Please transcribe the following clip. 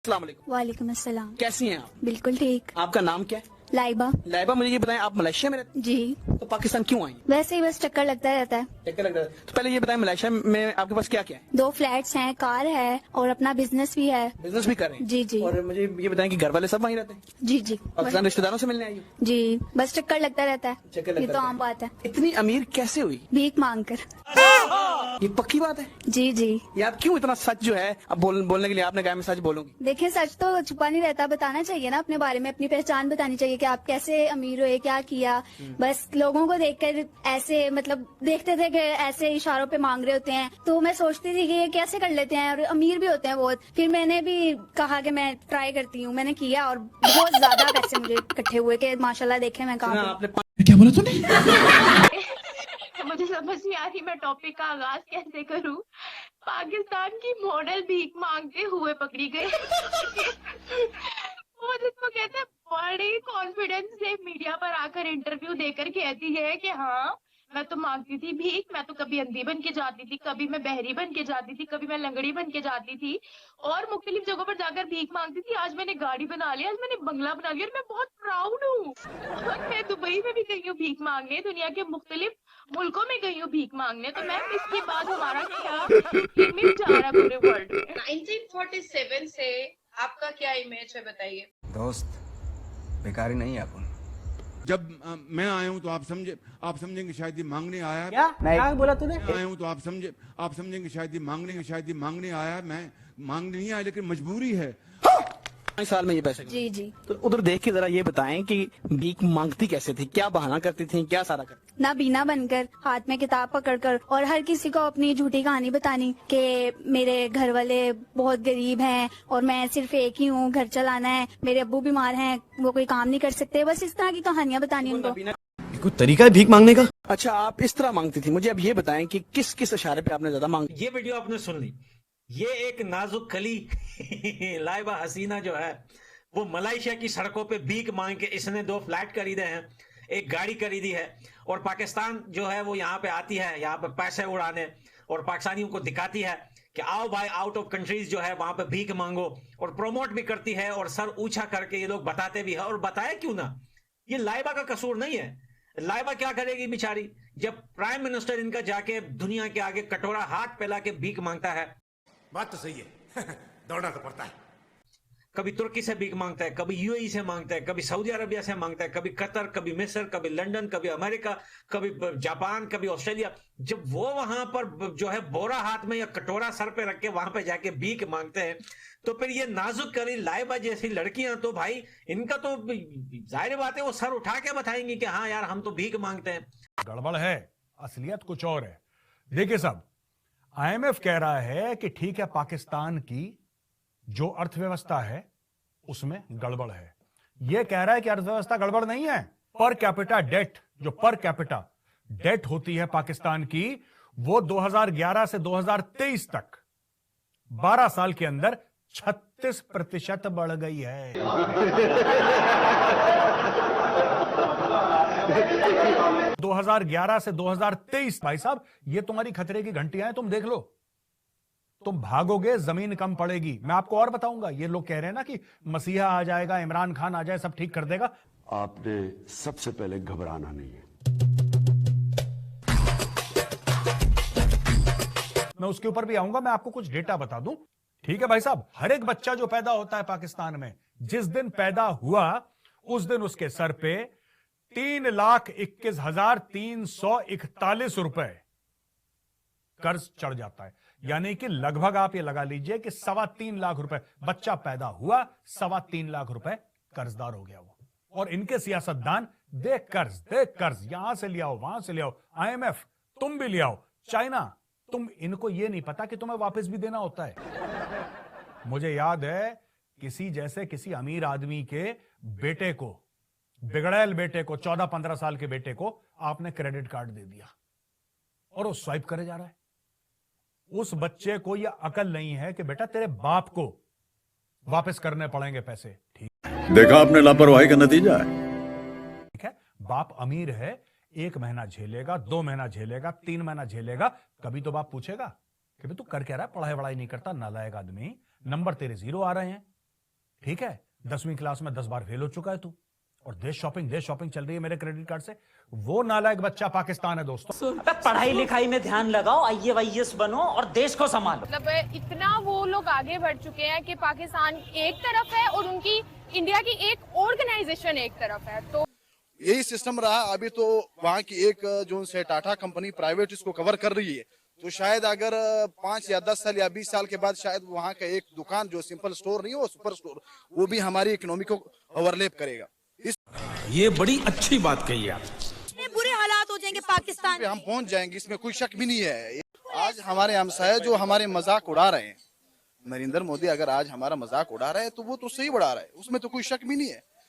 अस्सलाम वालेकुम। वालेकुम अस्सलाम। कैसी हैं आप? बिल्कुल ठीक। आपका नाम क्या है? लाइबा। लाइबा, मुझे ये बताएं, आप मलेशिया में रहते हैं? जी। तो पाकिस्तान क्यों आई? वैसे ही बस चक्कर लगता रहता है। चक्कर लग रहा है। तो पहले ये बताएं, मलेशिया में आपके पास क्या क्या है? 2 फ्लैट्स हैं, कार है और अपना बिजनेस भी है। बिजनेस भी कर रहे हैं? जी जी। और मुझे ये बताएं कि घर वाले सब वहीं रहते हैं? जी जी। पाकिस्तान रिश्तेदारों से मिलने आई हो? जी, बस चक्कर लगता रहता है। चक्कर ये लगता तो रहता आम बात है। इतनी अमीर कैसे हुई? भीख मांग कर। ये पक्की बात है? जी जी। ये आप क्यों इतना सच जो है अब बोलने के लिए आपने कहा मैं सच बोलूंगी? देखें, सच तो छुपा नहीं रहता, बताना चाहिए ना अपने बारे में, अपनी पहचान बतानी चाहिए कि आप कैसे अमीर हुए, क्या किया। बस लोगों को देखकर ऐसे मतलब देखते थे कि ऐसे इशारों पे मांग रहे होते हैं, तो मैं सोचती थी कि ये कैसे कर लेते हैं और अमीर भी होते हैं बहुत। फिर मैंने भी कहा कि मैं ट्राई करती हूँ, मैंने किया और बहुत ज्यादा पैसे मुझे इकट्ठे हुए कि माशाल्लाह देखें मैं कहाँ पे। आपने क्या बोला तूने? मुझे समझ नहीं आ रही मैं टॉपिक का आगाज कैसे करूं। पाकिस्तान की मॉडल भीख मांगते हुए पकड़ी गई। वो जिसको कहते हैं बड़े कॉन्फिडेंस से मीडिया पर आकर इंटरव्यू देकर कहती है कि हाँ मैं तो मांगती थी भीख, मैं तो कभी अंधी बन के जाती थी, कभी मैं बहरी बन के जाती थी, कभी मैं लंगड़ी बन के जाती थी और मुख्तलिफ जगहों पर जाकर भीख मांगती थी। आज मैंने गाड़ी बना ली, आज मैंने बंगला बना लिया और मैं बहुत प्राउड हूँ। और मैं दुबई में भी गई हूँ भीख मांगने, दुनिया के मुख्तलिफ मुल्कों में गई हूँ भीख मांगने। तो मैम इसके बाद हमारा क्या इमेज जा रहा है पूरे वर्ल्ड में? 1947 से आपका क्या इमेज है बताइए? दोस्त बेकारी नहीं है अपन। जब मैं आया हूं तो आप समझेंगे शायद ये मांगने आया है। क्या बोला तूने? मैं आया हूं तो आप समझेंगे शायद ये मांगने आया है। मैं मांगने नहीं आया, लेकिन मजबूरी है। साल में ये पैसे? जी जी। तो उधर देख के जरा ये बताएं कि भीख मांगती कैसे थी, क्या बहाना करती थी, क्या सारा करती? ना बीना बनकर, हाथ में किताब पकड़कर और हर किसी को अपनी झूठी कहानी बतानी कि मेरे घर वाले बहुत गरीब हैं और मैं सिर्फ एक ही हूँ, घर चलाना है, मेरे अब्बू बीमार हैं, वो कोई काम नहीं कर सकते, बस इस तरह की कहानियाँ बतानी उनको। कोई तरीका है भीख मांगने का? अच्छा, आप इस तरह मांगती थी। मुझे अब ये बताएं कि किस किस इशारे पे आपने ज्यादा मांगी? ये वीडियो आपने सुन ली। ये एक नाजुक कली लाइबा हसीना जो है वो मलेशिया की सड़कों पे भीख मांग के इसने 2 फ्लैट खरीदे हैं, एक गाड़ी खरीदी है और पाकिस्तान जो है वो यहाँ पे आती है, यहाँ पे पैसे उड़ाने और पाकिस्तानियों को दिखाती है कि आओ भाई आउट ऑफ कंट्रीज जो है वहां पे भीख मांगो, और प्रमोट भी करती है और सर ऊंचा करके ये लोग बताते भी है। और बताया क्यों ना, ये लाइबा का कसूर नहीं है। लाइबा क्या करेगी बेचारी, जब प्राइम मिनिस्टर इनका जाके दुनिया के आगे कटोरा हाथ फैला के भीख मांगता है। बात तो सही है। दौड़ना तो पड़ता है। कभी तुर्की से भीख मांगता है, कभी यूएई से मांगता है, कभी सऊदी अरबिया से मांगता है, कभी कतर, कभी मिस्र, कभी लंदन, कभी अमेरिका, कभी जापान, कभी ऑस्ट्रेलिया। जब वो वहां पर जो है बोरा हाथ में या कटोरा सर पे रख के वहां पे जाके भीख मांगते हैं, तो फिर ये नाजुक करी लाइबा जैसी लड़कियां तो भाई इनका तो जाहिर बात है वो सर उठा के बताएंगी कि हाँ यार हम तो भीख मांगते हैं। गड़बड़ है, असलियत कुछ और है। देखिए साहब, आईएमएफ कह रहा है कि ठीक है, पाकिस्तान की जो अर्थव्यवस्था है उसमें गड़बड़ है। यह कह रहा है कि अर्थव्यवस्था गड़बड़ नहीं है। पर कैपिटा डेट, जो पर कैपिटा डेट होती है पाकिस्तान की, वो 2011 से 2023 तक 12 साल के अंदर 36% बढ़ गई है। 2011 से 2023, भाई साहब ये तुम्हारी खतरे की घंटियां हैं, तुम देख लो। तुम भागोगे, जमीन कम पड़ेगी। मैं आपको और बताऊंगा, ये लोग कह रहे हैं ना कि मसीहा आ जाएगा, इमरान खान आ जाए, सब ठीक कर देगा। आपने सबसे पहले घबराना नहीं है। मैं उसके ऊपर भी आऊंगा, मैं आपको कुछ डेटा बता दूं। ठीक है भाई साहब, हर एक बच्चा जो पैदा होता है पाकिस्तान में, जिस दिन पैदा हुआ उस दिन उसके सर पे 3,21,341 रुपए कर्ज चढ़ जाता है। यानी कि लगभग आप ये लगा लीजिए कि 3.25 लाख रुपए, बच्चा पैदा हुआ 3.25 लाख रुपए कर्जदार हो गया वो। और इनके सियासतदान देख कर्ज यहां से ले आओ, वहां से ले आओ, आईएमएफ तुम भी ले आओ, चाइना तुम, इनको ये नहीं पता कि तुम्हें वापस भी देना होता है। मुझे याद है किसी अमीर आदमी के बेटे को, बिगड़ैल बेटे को, 14-15 साल के बेटे को आपने क्रेडिट कार्ड दे दिया और वो स्वाइप करे जा रहा है। उस बच्चे को यह अकल नहीं है कि बेटा तेरे बाप को वापस करने पड़ेंगे पैसे। ठीक देखा आपने लापरवाही का नतीजा है। ठीक है, बाप अमीर है, 1 महीना झेलेगा, 2 महीना झेलेगा, 3 महीना झेलेगा, कभी तो बाप पूछेगा कि तू कर क्या रहा है, पढ़ाई वढ़ाई नहीं करता, नालायक आदमी, नंबर तेरे 0 आ रहे हैं। ठीक है, 10वीं क्लास में 10 बार फेल हो चुका है तू, और देश शॉपिंग चल रही है मेरे क्रेडिट कार्ड से। वो नालायक बच्चा पाकिस्तान है दोस्तों। पढ़ाई लिखाई में ध्यान लगाओ, IAS बनो और देश को संभालो। मतलब इतना वो लोग आगे बढ़ चुके हैं कि पाकिस्तान एक तरफ है और उनकी इंडिया की एक ऑर्गेनाइजेशन एक तरफ है। तो यही सिस्टम रहा। अभी तो वहाँ की एक जो से टाटा कंपनी प्राइवेट इसको कवर कर रही है, तो शायद अगर 5 या 10 साल या 20 साल के बाद शायद वहाँ का एक दुकान जो सिंपल स्टोर नहीं है वो सुपर स्टोर, वो भी हमारी इकोनॉमी को ओवरलैप करेगा। ये बड़ी अच्छी बात कही आप। बुरे हालात हो जाएंगे पाकिस्तान पे हम पहुंच जाएंगे, इसमें कोई शक भी नहीं है। आज हमारे हमसाये जो हमारे मजाक उड़ा रहे हैं, नरेंद्र मोदी अगर आज हमारा मजाक उड़ा रहा है तो वो तो सही उड़ा रहा है, उसमें तो कोई शक भी नहीं है।